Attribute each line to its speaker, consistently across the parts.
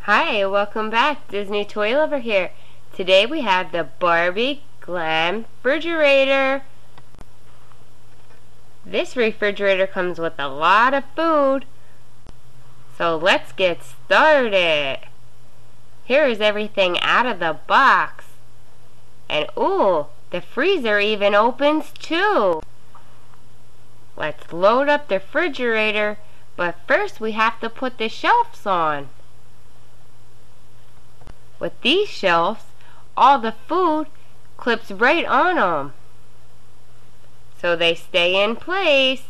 Speaker 1: Hi, welcome back. Disney Toy Lover here. Today we have the Barbie Glam refrigerator. This refrigerator comes with a lot of food. So let's get started. Here is everything out of the box. And ooh, the freezer even opens too. Let's load up the refrigerator, but first we have to put the shelves on. With these shelves, all the food clips right on them, so they stay in place.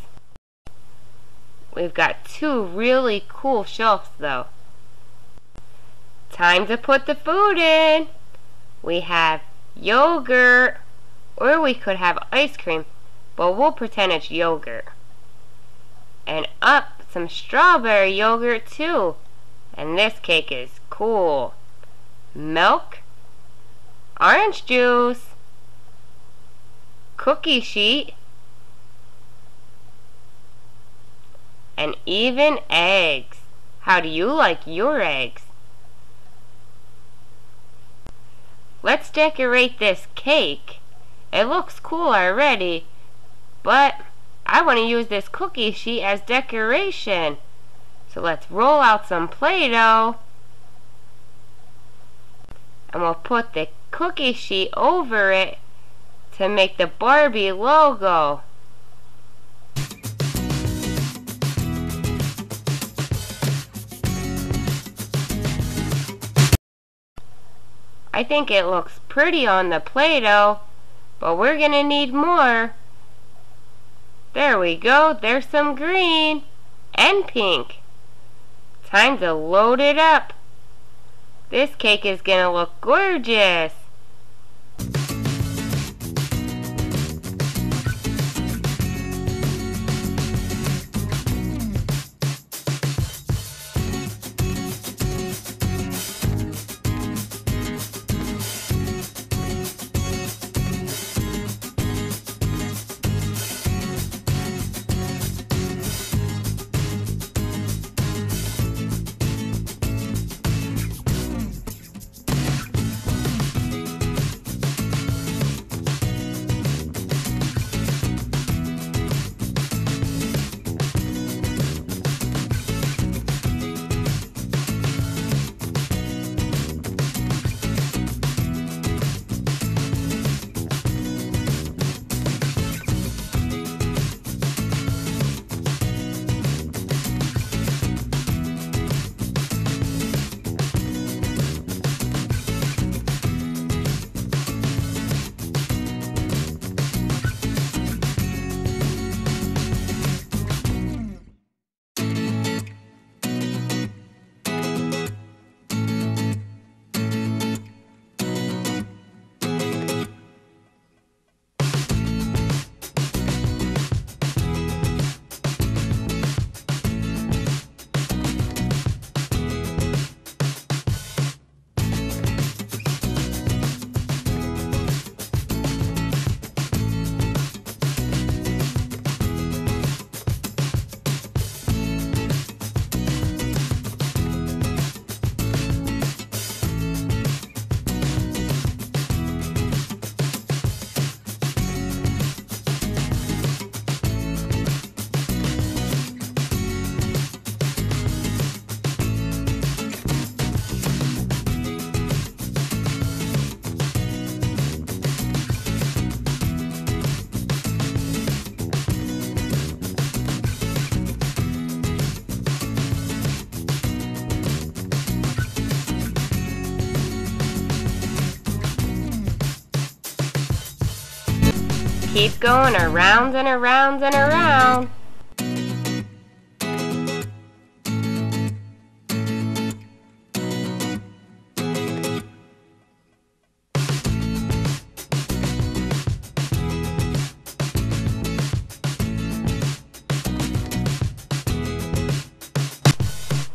Speaker 1: We've got two really cool shelves though. Time to put the food in. We have yogurt, or we could have ice cream, but we'll pretend it's yogurt. And up some strawberry yogurt too. And this cake is cool. Milk, orange juice, cookie sheet, and even eggs. How do you like your eggs? Let's decorate this cake. It looks cool already, but I want to use this cookie sheet as decoration. So let's roll out some Play-doh. And we'll put the cookie sheet over it to make the Barbie logo. I think it looks pretty on the Play-doh, but we're gonna need more. There we go, there's some green and pink. Time to load it up. This cake is gonna look gorgeous. Keep going around and around and around.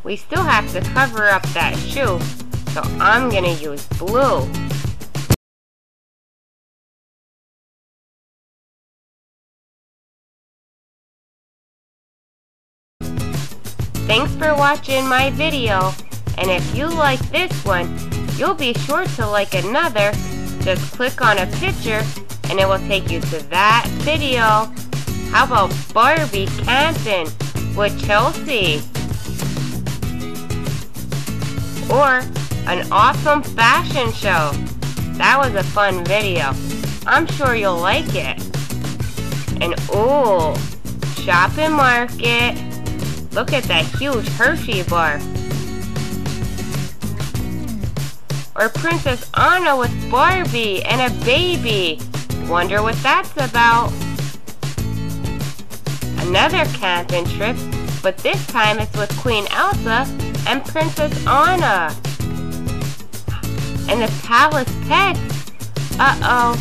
Speaker 1: We still have to cover up that shoe, so I'm gonna use blue. Thanks for watching my video, And if you like this one, you'll be sure to like another. Just click on a picture and it will take you to that video. How about Barbie Camping with Chelsea? Or an awesome fashion show. That was a fun video. I'm sure you'll like it. And ooh, shopping market. Look at that huge Hershey bar. Or Princess Anna with Barbie and a baby. Wonder what that's about. Another camping trip, but this time it's with Queen Elsa and Princess Anna. And the palace pets. Uh-oh,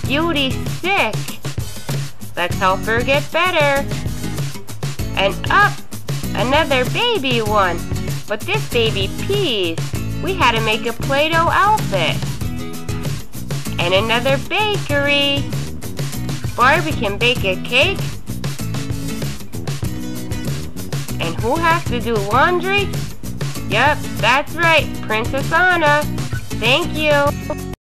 Speaker 1: Beauty's sick. Let's help her get better. And up, another baby one. But this baby pees. We had to make a Play-doh outfit. And another bakery. Barbie can bake a cake. And who has to do laundry? Yep, that's right, Princess Anna. Thank you.